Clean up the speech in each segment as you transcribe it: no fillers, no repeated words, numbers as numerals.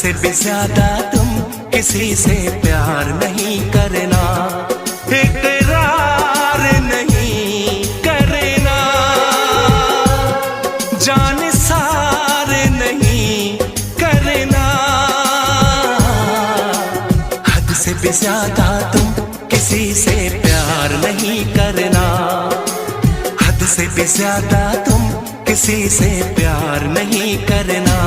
से भी ज्यादा तुम किसी से प्यार नहीं करना, इकरार नहीं करना, जान सार नहीं करना। हद से भी ज्यादा तुम किसी से प्यार नहीं करना, हद से भी ज्यादा तुम किसी से प्यार नहीं करना।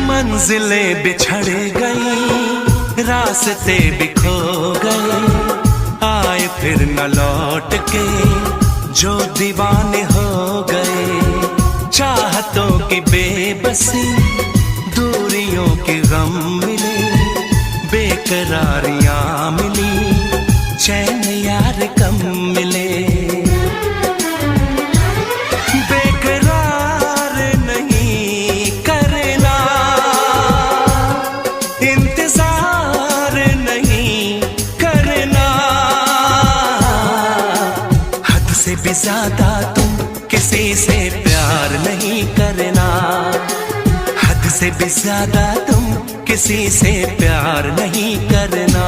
मंजिलें बिछड़ गई, रास्ते बिखो गए, आए फिर न लौट के जो दीवाने हो गए। चाहतों की बेबसी, दूरियों के गम मिले, बेकरारियां मिली, चैन यार कम मिले। ज्यादा तुम किसी से प्यार नहीं करना, हद से भी ज्यादा तुम किसी से प्यार नहीं करना।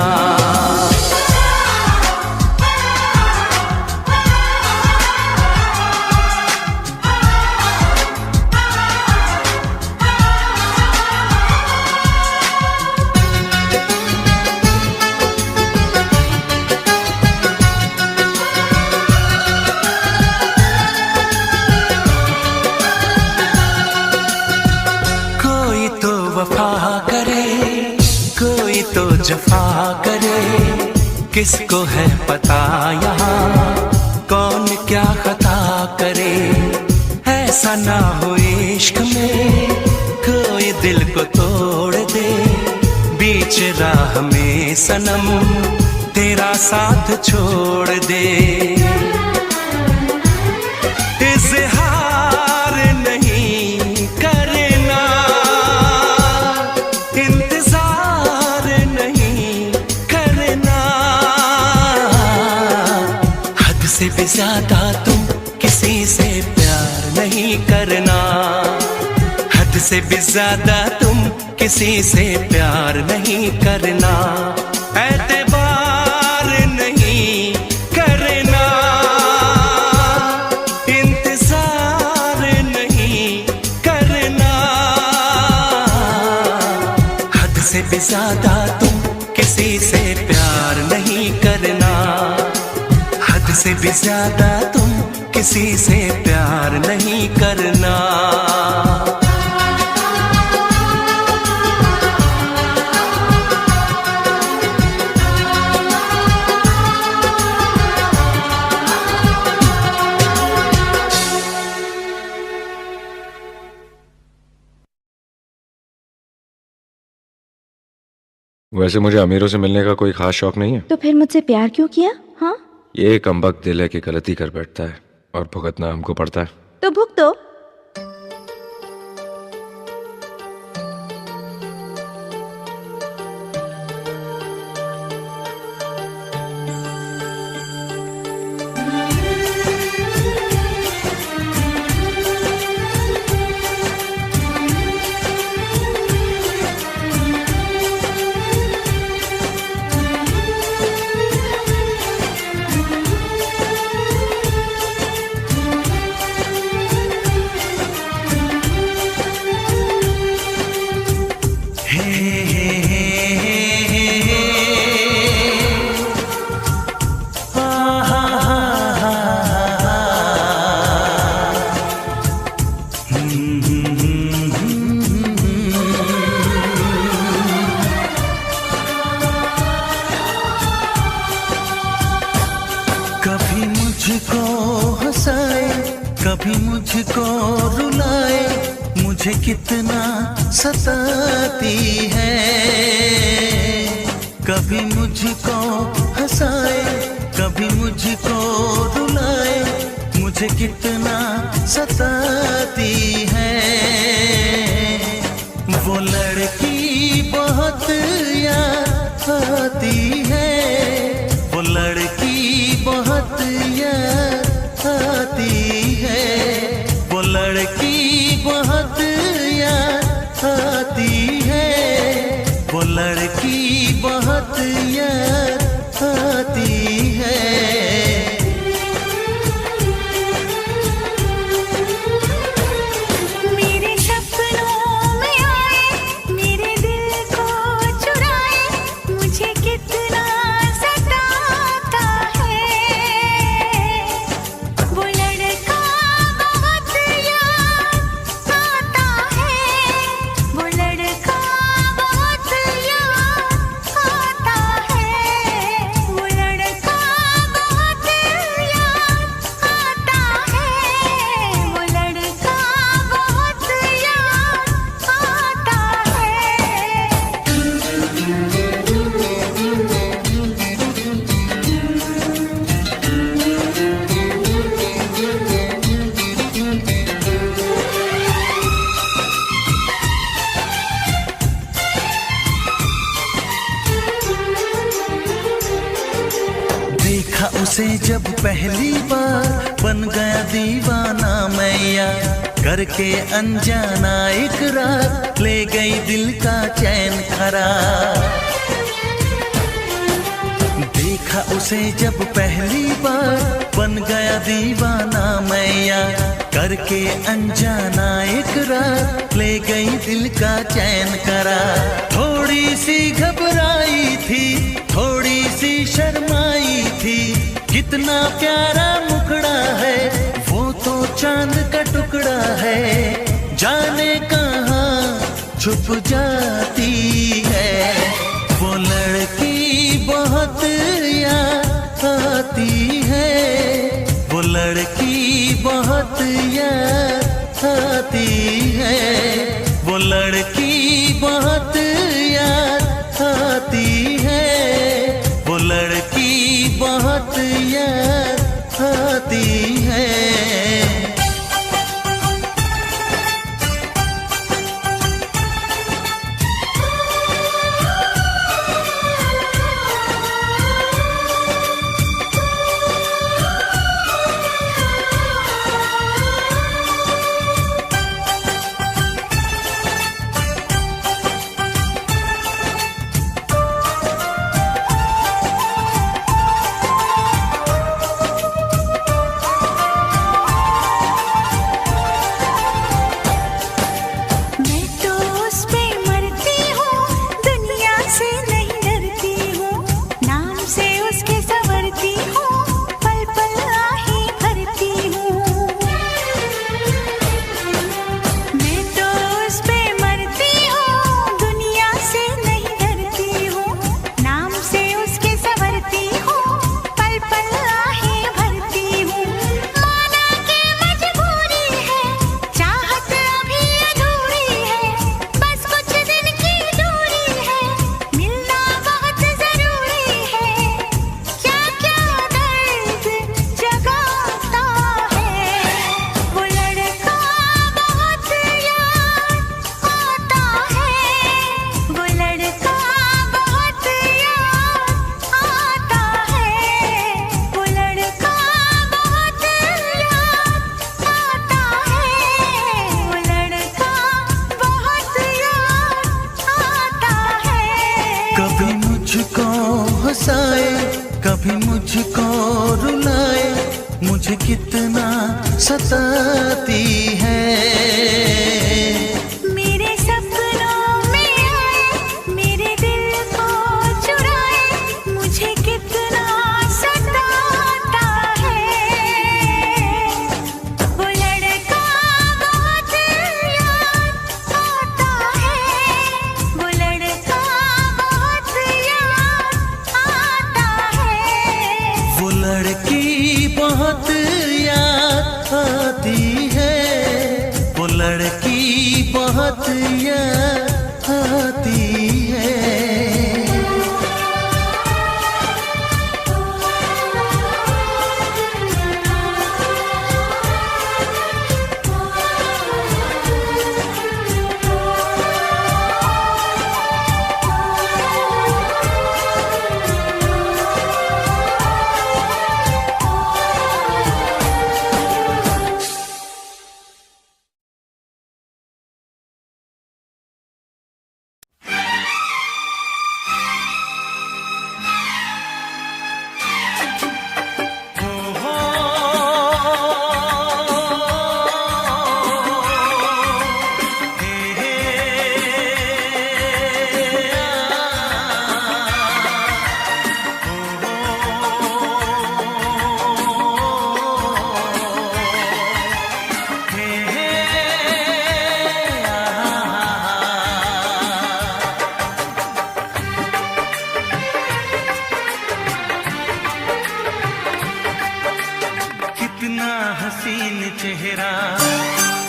जफा करे, किसको है पता यहाँ कौन क्या खता करे। ऐसा ना हो इश्क में कोई दिल को तोड़ दे, बीच राह में सनम तेरा साथ छोड़ दे। इज़हार नहीं करना, इंतजार नहीं करना, हद से भी ज्यादा तुम किसी से प्यार नहीं करना, हद से भी ज्यादा तुम किसी से प्यार नहीं करना। एतबार नहीं करना, इंतजार नहीं करना, हद से भी ज्यादा तुम किसी से प्यार नहीं करना, हद से भी ज्यादा तुम किसी से प्यार नहीं करना। वैसे मुझे अमीरों से मिलने का कोई खास शौक नहीं है। तो फिर मुझसे प्यार क्यों किया? हाँ, ये कमबख्त दिल है कि गलती कर बैठता है और भुगतना हमको पड़ता है। तो भुगतो। कभी मुझको हंसाए, कभी मुझको रुलाए, मुझे कितना सताती है। कभी मुझको हंसाए, कभी मुझको रुलाए, मुझे कितना सताती है। वो लड़की बहुत याद आती है, वो लड़की बहुत याद आती है, वो लड़की बहुत याद आती है, वो लड़की बहुत याद आती है। मेरे सपनों में आए, मेरे दिल को चुराए, मुझे कितना सताता है। वो लड़का बहुत याद आता है, वो लड़का बहुत याद आता है, वो लड़का बहुत याद आता है, वो लड़का बहुत याद आता देखा उसे जब पहली बार, बन गया दीवाना मैया, करके अनजाना इकरार, ले गई दिल का चैन करार। देखा उसे जब पहली बार, बन गया दीवाना मैया, करके अनजाना इकरार, ले गई दिल का चैन करार। थोड़ी सी घबराई थी, थोड़ी सी शर्माई थी, कितना प्यारा मुखड़ा है, वो तो चांद का टुकड़ा है, जाने कहाँ छुप जाती है। वो लड़की बहुत याद आती है, वो लड़की बहुत याद आती है, वो लड़की बहुत याद आती है, वो लड़की बहुत याद आती है। मैं तो उस पे मरती हूँ, दुनिया से नहीं डरती हूँ, नाम से उसके संवरती हूँ, पल पल आहे भरती हूँ। मैं तो उस पे मरती हूँ, दुनिया से नहीं डरती हूँ, नाम से उसके संवरती हूँ, पल पल आहे भरती हूँ। माना के मजबूरी है, चाहत अभी अधूरी है, बस कुछ दिन की दूरी है, मिलना बहुत जरूरी है। क्या क्या दर्द जगाता है, वो लड़का बहुत याद आता है, वो लड़का बहुत याद आता है, वो लड़का बहुत याद आता है, वो लड़का बहुत याद आता है। कभी मुझको हंसाए, कभी मुझको रुलाए, मुझे कितना सताती है। मेरे सपनों में आए, मेरे दिल को चुराए, मुझे कितना सताता है। वो लड़का बहुत याद आता है, वो लड़का बहुत याद आता है, वो लड़की बहुत याद आती है, वो लड़की हसीन चेहरा,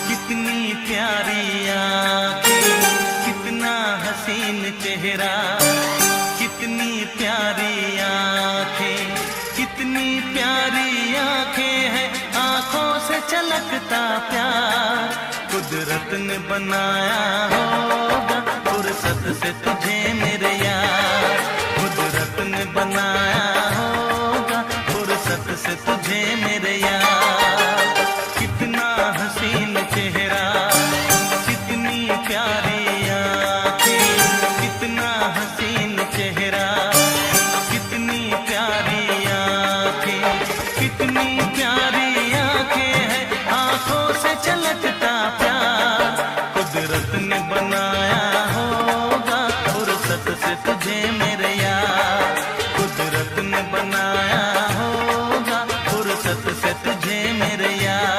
कितनी प्यारी आंखें, कितना हसीन चेहरा, कितनी प्यारी आंखें, कितनी प्यारी आंखें हैं, आंखों से छलकता प्यार कुदरत ने बनाया होगा फुर्सत से तुझे मेरे यार, कुदरत ने बनाया होगा फुर्सत से तुझे मेरे यार। कितना हसीन चेहरा, कितनी प्यारी आंखें, कितना हसीन चेहरा, कितनी प्यारी आंखें, कितनी प्यारी आंखें हैं, आंखों से छलकता प्यार कुदरत ने बनाया होगा फुर्सत से तुझे मेरे यार, कुदरत ने बनाया होगा फुर्सत से तुझे मेरे यार।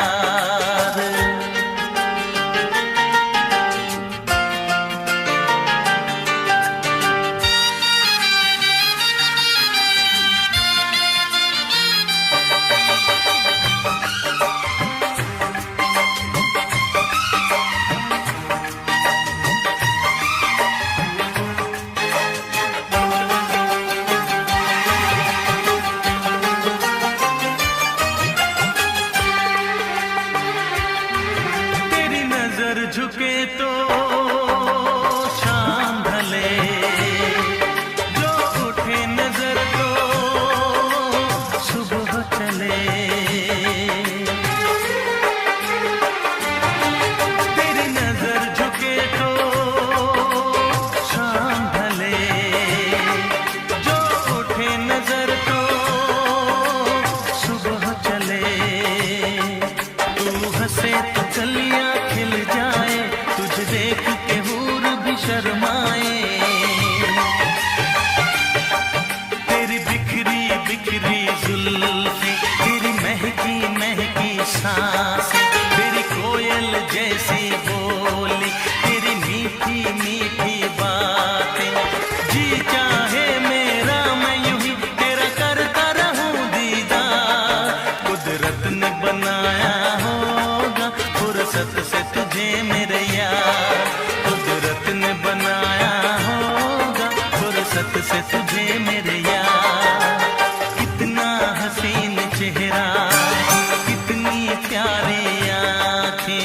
तेरी नजर झुके तो शाम ढले, जो उठे नजर तो सुबह चले। तेरी नजर झुके तो शाम ढले, जो उठे नजर तो सुबह चले। तू हंसे तो कलियां खिल जाए, तुझे देख के हूर भी शर्माए। तेरी बिखरी बिखरी जुल्फी, तेरी महकी महकी सांसें, तेरी कोयल जैसी बोली, तेरी मीठी मीठी बातें, जी चाहे मेरा मैं यूं ही तेरा करता रहूं दीदार कुदरत ने बनाया होगा फुर्सत से तुझे मेरे यार, कुदरत ने बनाया होगा फुर्सत से तुझे मेरे यार। कितना हसीन चेहरा, कितनी प्यारी आंखें।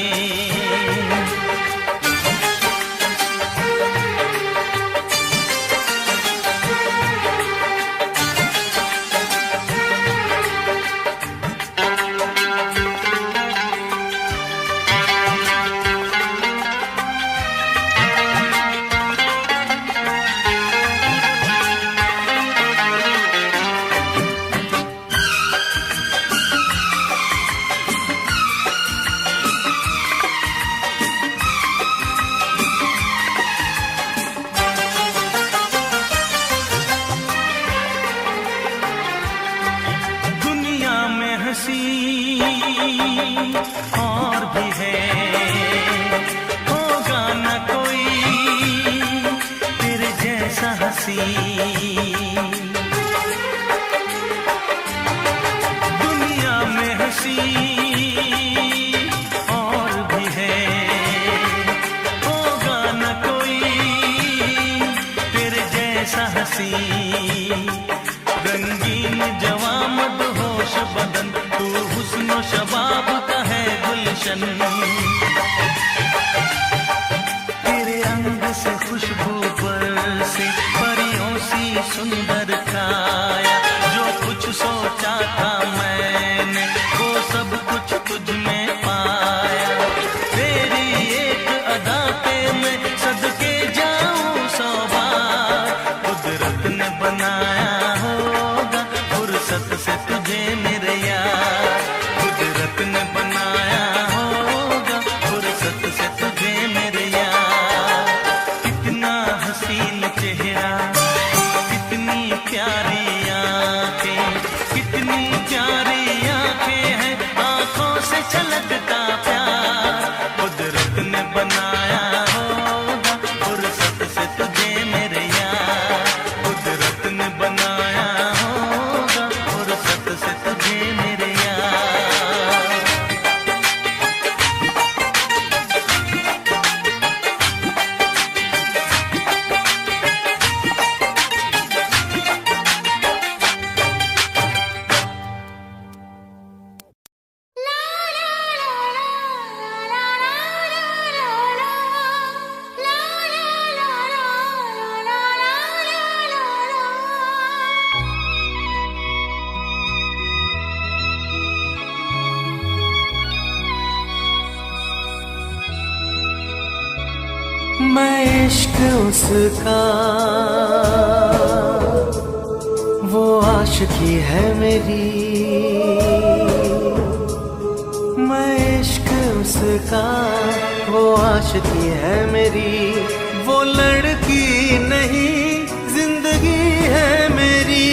दुनिया में हंसी और भी है, होगा न कोई तेरे जैसा हंसी। दुनिया में हंसी और भी है, होगा न कोई तेरे जैसा हंसी। रंगीन जवां मदहोश बदन, तू हुस्न शबाब का है गुलशन। तेरे अंग से खुशबू बरसे, परियों सी सुंदर काया, जो कुछ सोचा था मैंने वो सब कुछ तुझ में पाया। तेरी एक अदा पे मैं सदके जाऊं 100 बार कुदरत ने बनाया होगा फुर्सत से तुझे मेरे यार, कुदरत ने बनाया होगा फुर्सत से तुझे मेरे यार। कितना हसीन चेहरा, कितनी प्यारी आंखें, कितनी प्यारी आंखें हैं, आंखों से छलकता प्यार कुदरत ने बनाया होगा फुर्सत से तुझे मेरे यार, कुदरत ने इश्क उसका वो आशिकी है मेरी, मैं इश्क उसका वो आशिकी है मेरी, वो लड़की नहीं जिंदगी है मेरी,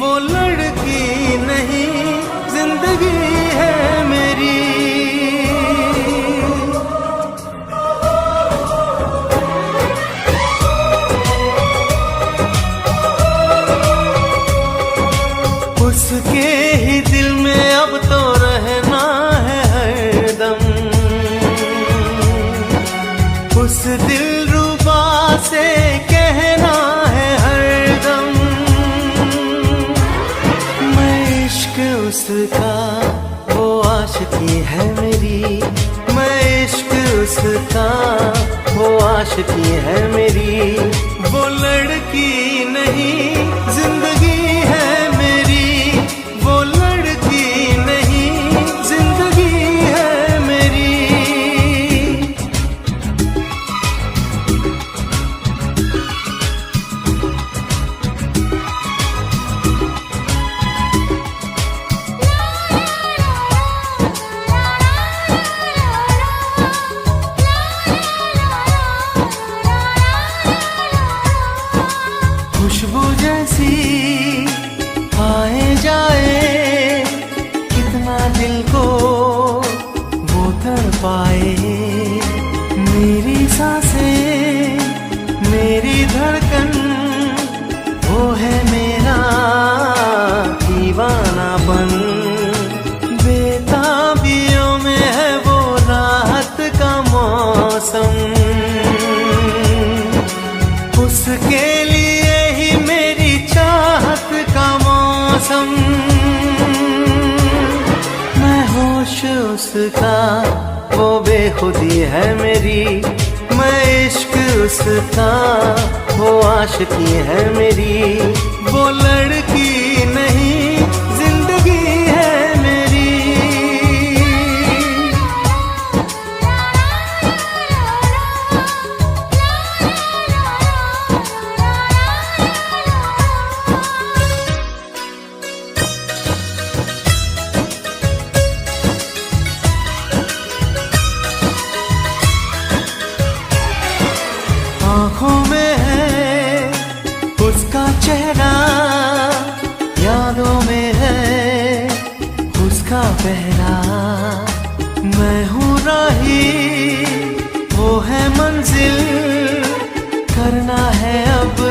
वो लड़की नहीं जिंदगी है मेरी। उसके ही दिल में अब तो रहना है हरदम, उस दिलरुबा से कहना है हरदम, मैं इश्क उसका वो आशिकी है मेरी, मैं इश्क उसका वो आशिकी है मेरी, वो लड़की नहीं जिंदगी है मेरी, वो लड़की नहीं जिंदगी है मेरी। खुशबू जैसी आए जाए कितना दिल को वो तड़पाए, मेरी सांसें मेरी धड़कन वो है मेरा दीवानापन, बेताबियों में है वो राहत का मौसम, उसके लिए ही मेरी चाहत का मौसम, मैं होश उसका वो बेखुदी है मेरी, मैं इश्क उसका वो आशिकी है मेरी, वो लड़की नहीं जिंदगी है मेरी। आँखों में है उसका चेहरा, यादों में है उसका पहरा, मैं हूँ राही वो है मंजिल, करना है अब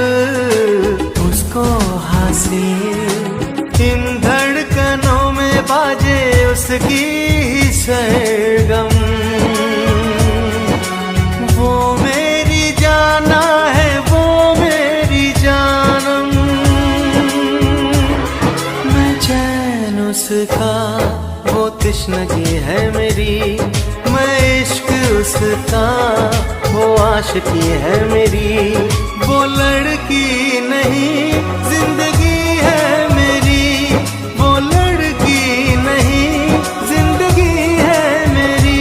उसको हासिल, इन धड़कनों में बाजे उसकी ही सरगम, वो मेरी जाना है वो मेरी जानम, मैं चैन उसका वो तृष्णगी है मेरी, मैं इश्क उसका वो आशिकी है मेरी, वो लड़की नहीं जिंदगी है मेरी, वो लड़की नहीं जिंदगी है मेरी।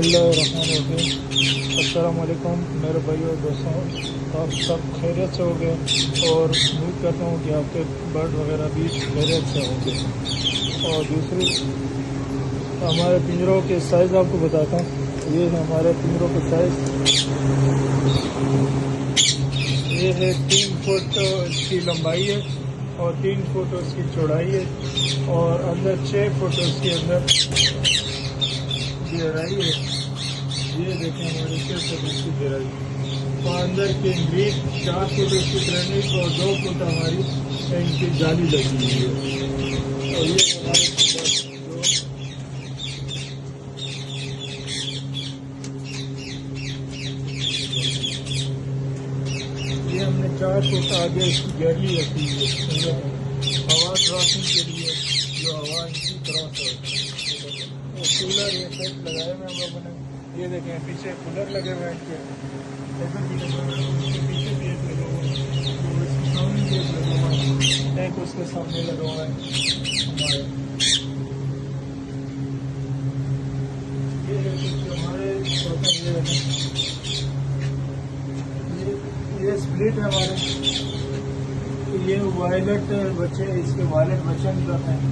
बिस्मिल्लाहिर्रहमानिर्रहीम। अस्सलाम वालेकुम मेरे भाई और दोस्तों, आप सब खैरियत से होंगे और उम्मीद करता हूँ कि आपके बर्ड वगैरह भी खैरियत से होंगे। और दूसरी हमारे पिंजरों के साइज़ आपको बताता हूँ। ये है हमारे पिंजरों का साइज़, ये है 3 फुट इसकी लंबाई है और 3 फुट उसकी चौड़ाई है और अंदर 6 फुट उसके अंदर गहराई है। ये देखें हमारे 6 फुट इसकी गहराई और अंदर की ग्रीन 4 फुट उसकी ट्रेनिंग और 2 फुट हमारी इनकी जाली लगी हुई है। और ये हमारे ये हमने 4 फुट आगे इसकी गैली रखी हुई है हवा क्रॉसिंग के लिए, जो हवा इनकी क्रॉस हो। कूलर ये सेट लगाए हुए हम लोगों ने, ये देखें पीछे कूलर लगे हुए हैं इनके, इधर भी लगे हुए हैं, उसके पीछे भी एक लगा हुआ है, तो इसके सामने भी एक लगा हुआ है, एक उसके सामने लगा हुआ है हमारे। ये हमारे ये स्प्लिट है हमारे, ये वायलेट बच्चे, इसके वायलेट बच्चे निकलते हैं।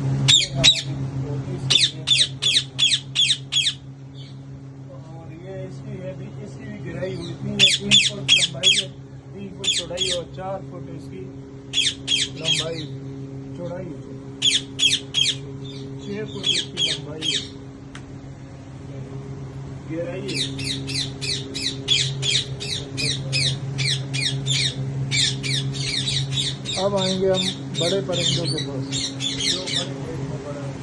इसकी भी गिराई हुई थी, 3 फुट लंबाई है, 3 फुट चौड़ाई और 4 फुट इसकी लंबाई चौड़ाई है, 6 फुट इसकी लंबाई है, गहराई है। अब आएंगे हम बड़े परिंदों के पास, जो बड़े में बड़ा है।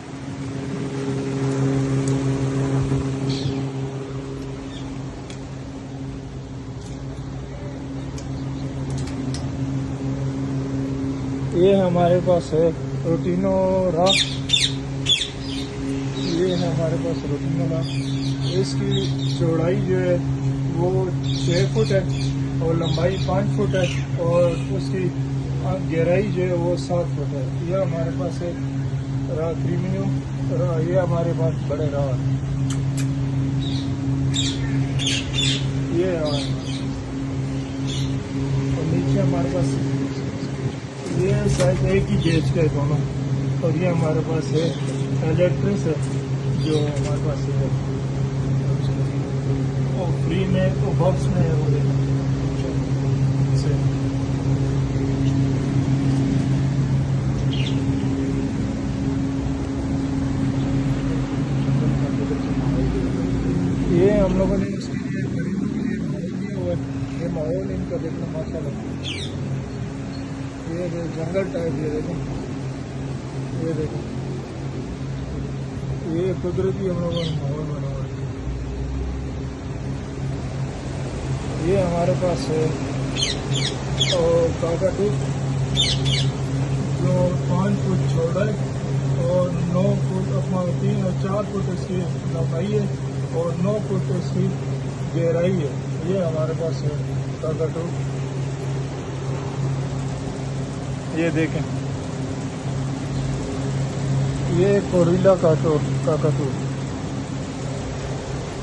ये हमारे पास है रोटिनोरा, ये है हमारे पास रोटिनोरा। इसकी चौड़ाई जो है वो 6 फुट है और लंबाई 5 फुट है और उसकी गहराई जो है वो 7 फुट है। यह हमारे पास है रा क्रीमिनो, ये हमारे पास बड़े रा है, ये और नीचे हमारे पास ये साइज एक ही गेज का है दोनों। और ये हमारे पास है इलेक्ट्रिस है, जो हमारे पास है और फ्री में तो बॉक्स में है वो देखो। ये हम लोगों ने इसके लिए दिया हुआ है, ये माहौल इनका देखना माशाल्लाह, ये जंगल टाइप, ये देखो, ये देखो, ये कुदरती हम लोगों ने माहौल बना हुआ है। ये हमारे पास है और काकाटू, जो 5 फुट चौड़ा है और 9 फुट अपना 3 और 4 फुट इसकी लंबाई है और 9 फुट इसकी गहराई है। ये हमारे पास है काकाटू, ये देखें, ये कोरिला काकाटू।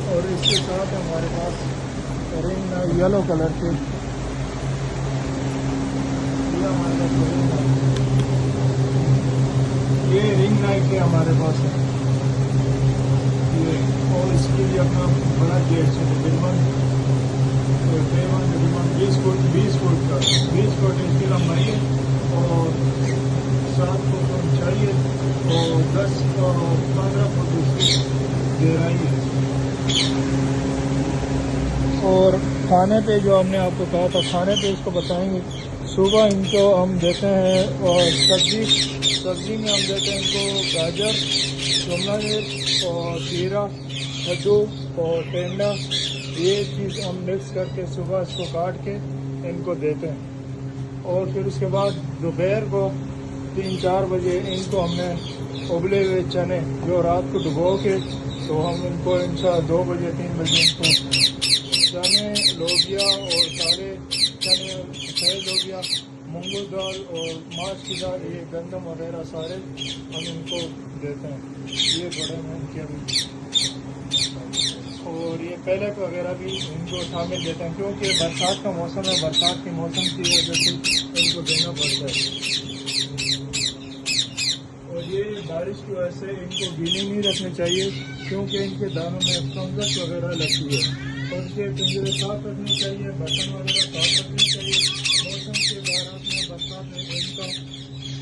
और इसके साथ हमारे पास रिंग येलो कलर के, ये हमारे पास ये रिंग नाइट के हमारे पास है ये। और इसके लिए अपना बड़ा गेट है तकरीबन 20 फुट का, 20 फुट इसकी लंबाई है और 7 फुट ऊंचाई है और 10 और 15 फुट इसकी गहराई है। और खाने पे जो हमने आपको कहा था, खाने पे इसको बताएंगे। सुबह इनको हम देते हैं और सब्जी में हम देते हैं इनको गाजर, शिमला मिर्च और खीरा, कद्दू और टेंडा, ये चीज़ हम मिक्स करके सुबह इसको काट के इनको देते हैं। और फिर उसके बाद दोपहर को 3-4 बजे इनको हमने उबले हुए चने जो रात को डुबो के, तो हम इनको इंशाल्लाह 2 बजे 3 बजे इनको चने, लोबिया और सारे चने, सफ़ेद लोबिया, मूंग दाल और माश की दाल, ये गंदम वगैरह सारे हम इनको देते हैं। ये बड़े हैं इनके अभी। और और ये पैलेट वगैरह भी इनको शामिल देते हैं, क्योंकि बरसात का मौसम है, बरसात के मौसम की वजह से इनको देना पड़ता है। और ये बारिश की वजह से इनको गीले नहीं रखने चाहिए, क्योंकि इनके दानों में फंगस वगैरह लगती है। और इनके पिंजरे साफ रखने चाहिए, बर्तन वगैरह साफ रखने चाहिए। मौसम के दौरान में बरसात में इनका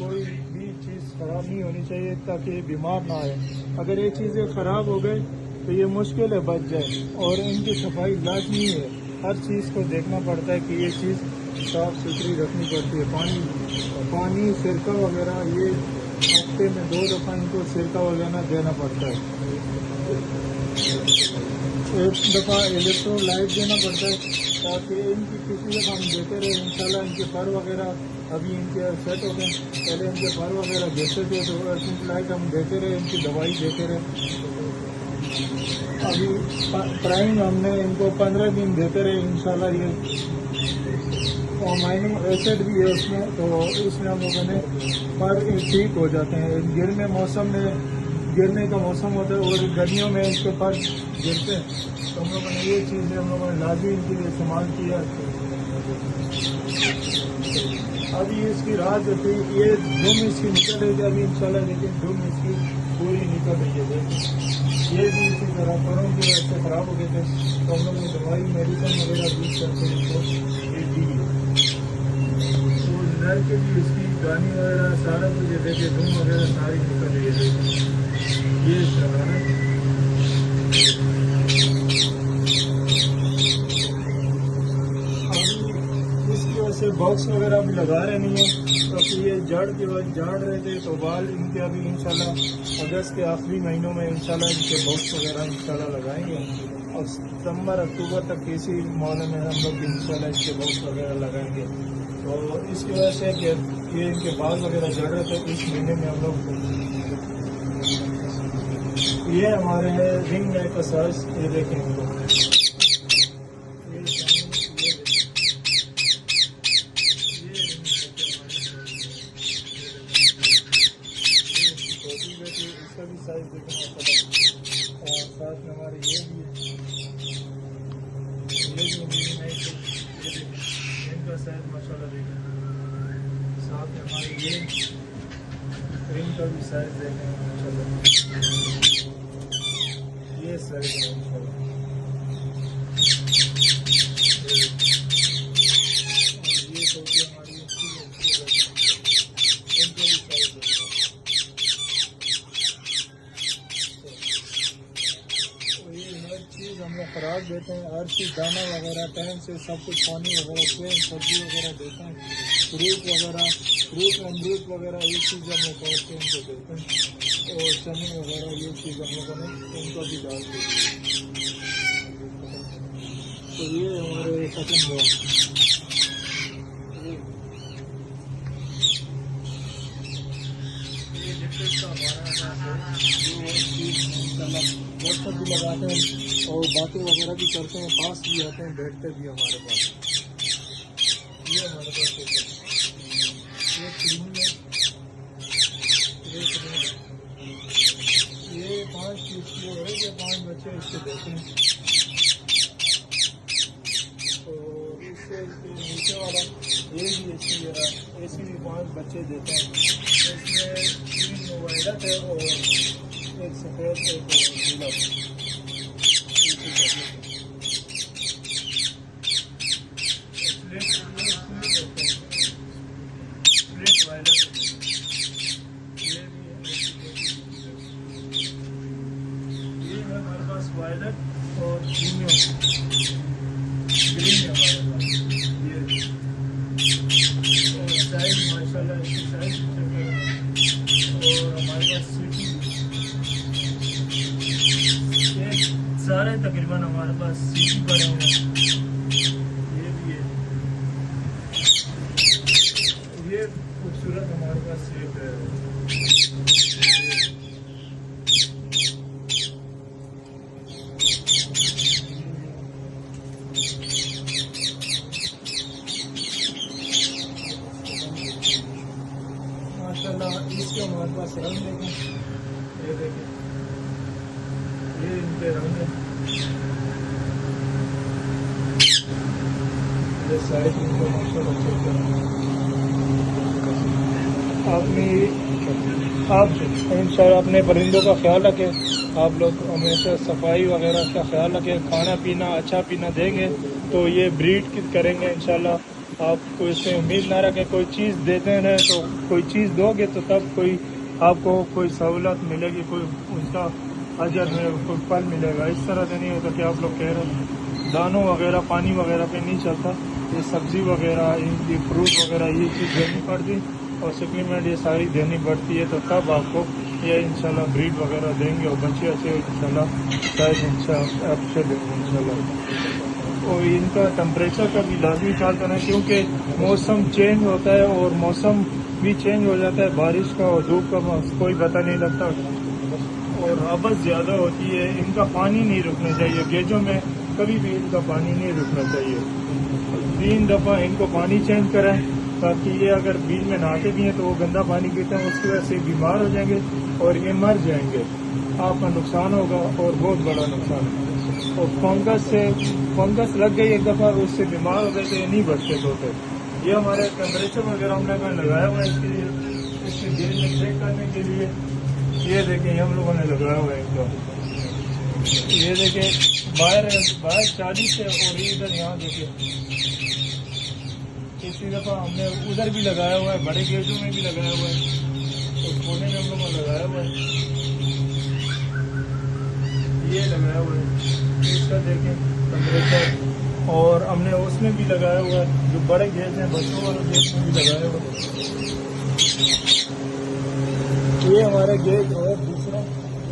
कोई भी चीज़ ख़राब नहीं होनी चाहिए, ताकि ये बीमार ना आए। अगर ये चीज़ें ख़राब हो गई तो ये मुश्किल है बच जाए। और इनकी सफाई लाजमी है, हर चीज़ को देखना पड़ता है कि ये चीज़ साफ़ सुथरी रखनी पड़ती है। पानी सिरका वगैरह ये हफ्ते में 2 दफ़ा इनको सिरका वगैरह देना पड़ता है। एक दफ़ा इलेक्ट्रोलाइट देना पड़ता है, ताकि इनकी किसी दफ़ा हम देते रहे। इंशाल्लाह इनके फर वगैरह अभी इनके सेट हो गए, पहले इनके फर वगैरह गिरते थे तो इलेक्ट्रोलाइट हम देते रहे, इनकी दवाई देते रहे। अभी प्राइम हमने इनको 15 दिन देते रहे, इंशाल्लाह ये अमाइनो एसिड भी है उसमें, तो इसमें हम लोगों ने पर ठीक हो जाते हैं। गिरने का मौसम होता है और गर्मियों में इसके पर गिरते हैं, तो हम लोगों ने ये चीज़ें हम लोगों ने लाजमी इनके लिए इस्तेमाल किया। अभी इसकी राहत होती है, ये धूम इसकी निकल रही थी अभी इंशाल्लाह, लेकिन धूम इसकी पूरी निकल रही है। ये भी इसी तरह परों की वजह से ख़राब हो गए थे, तो हम लोग ने दवाई मेडिसिन वगैरह यूज करके इसको ये दी। तो नर के भी इसकी गानी वगैरह सारा कुछ ये देखिए, धूम वगैरह सारी निकल रही है। ये तरह है। इसकी वजह से बॉक्स वगैरह भी लगा रहे नहीं है, क्योंकि ये जड़ की वजह झाड़ रहे थे, तो बाल इनके अभी इंशाल्लाह अगस्त के आखिरी महीनों में इंशाल्लाह इनके बॉक्स वगैरह इंशाल्लाह लगाएंगे। और सितंबर अक्टूबर तक इसी महीने में हम लोग इंशाल्लाह इसके बॉक्स वगैरह लगाएंगे। तो इसकी वजह से कि ये इनके बाल वगैरह झड़ रहे थे, इस महीने में हम लोग ये हमारे है रिंग एक्सरसाइज। ये देखें इनको, इसका भी साइज देखें, और साथ में हमारे ये भी है, इनका साइज माशाल्लाह देखें। साथ में हमारे ये रिंग का भी साइज देखें माशाल्लाह, ये साइज है माशाल्लाह। ये टोपी हमारी इनका भी साइज देखें। चीज़ हम लोग ख़राब देते हैं, हर चीज़ दाना वगैरह टाइम से सब कुछ, पानी वगैरह सेम सब्जी वगैरह देते हैं, फ्रूट अमरूद वगैरह ये चीज़ हम लोग तोड़ते हैं उनको देते हैं, और चने वगैरह ये चीज़ हम लोगों ने उनको भी डाल दी। तो ये हमारे ख़त्म हुआ। ये डिफरेंस का हमारा व्हाट्सएप भी लगाते हैं और बातें वगैरह भी करते हैं, पास भी आते हैं, बैठते भी हमारे पास। ये हमारे पास ये क्रीम है, ये 5 पीस की है, ये 5 बच्चे इससे देते हैं। तो इससे नीचे वाला ये भी ऐसे भी 5 बच्चे देते हैं। इसमें 3 वायरस है और एक सफ़ेद एक नीला। ये है हमारे पास वायलट और ग्रीन है हमारे पास। ये और साइज माशाल्लाह इसकी साइज और हमारे पास सारे तकरीबन हमारे पास सीटी पड़े हुए हैं। ये भी है, ये खूबसूरत हमारे पास सेब है। माशाल्लाह इसके हमारे पास रंग देखें, ये देखें, ये इनके रंग है। ये साइड इनको माशाल्लाह चेक करें। आप इंशाल्लाह अपने परिंदों का ख्याल रखें। आप लोग हमेशा सफाई वगैरह का ख्याल रखें। खाना पीना अच्छा पीना देंगे तो ये ब्रीड करेंगे इंशाल्लाह। आपको इससे उम्मीद ना रखें कोई चीज़ देते हैं तो कोई चीज़ दोगे तो तब कोई आपको कोई सहूलत मिलेगी, कोई उसका अजर में कोई फल मिलेगा। इस तरह से नहीं होता कि आप लोग कह रहे हैं दानों वगैरह पानी वगैरह पे नहीं चलता। ये सब्ज़ी वगैरह इनकी फ्रूट वगैरह ये चीज़ देनी पड़ती और सप्लीमेंट ये सारी देनी पड़ती है, तो तब आपको ये इंशाल्लाह ब्रीड वगैरह देंगे और बच्चे अच्छे इंशाल्लाह शायद अच्छे देंगे इंशाल्लाह। और इनका टेम्परेचर का भी लाजमी ख्याल करें क्योंकि मौसम चेंज होता है और मौसम भी चेंज हो जाता है, बारिश का और धूप का कोई पता नहीं लगता और हबस ज़्यादा होती है। इनका पानी नहीं रुकना चाहिए, गेजों में कभी भी इनका पानी नहीं रुकना चाहिए। 3 दफ़ा इनको पानी चेंज करें ताकि ये अगर बीच में नहाते भी हैं तो वो गंदा पानी पीते हैं, उसकी वजह से बीमार हो जाएंगे और ये मर जाएंगे। आपका नुकसान होगा और बहुत बड़ा नुकसान है। और फंगस लग गई एक दफ़ा, उससे बीमार हो गए तो ये नहीं बचते तोते। ये हमारे टेम्परेचर वगैरह हमने लगाया हुआ है इसके लिए, इसके दिन में चेक करने के लिए। ये देखें हम लोगों ने लगाया हुआ है इनका। ये देखें बाहर 40 है और इधर यहाँ देखें। इसी दफ़ा हमने उधर भी लगाया हुआ है, बड़े गेजों में भी लगाया हुआ है और कोने में हम लोगों ने लगाया हुआ है। ये लगाया हुआ है, इसका देखें टेम्परेचर। और हमने उसमें भी लगाया हुआ है, जो बड़े गेज हैं बच्चों वाले गेज में भी लगाया हुआ है। ये हमारा गेज है दूसरा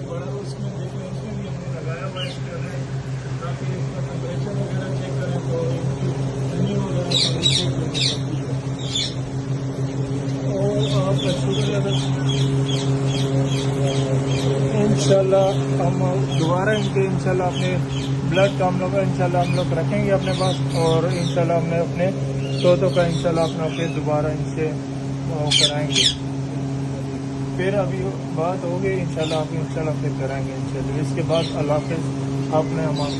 बड़ा, उसमें देखें उसमें भी हमने लगाया हुआ है इसके अंदर, ताकि इसका टेम्परेचर वगैरह चेक करें तो इनकी ठंडी वगैरह चेक करें। और आपका शुगर लेवल इंशाल्लाह हम दोबारा इनके इंशाल्लाह अपने ब्लड का हम लोग इंशाल्लाह हम लोग रखेंगे अपने पास और इंशाल्लाह हमने अपने तोतों का इंशाल्लाह अपना फिर दोबारा इनसे कराएंगे। फिर अभी बात हो गई इंशाल्लाह आप इंशाल्लाह फिर कराएंगे इंशाल्लाह। इसके बाद अल्लाह हाफ़िज़, आपने हमारे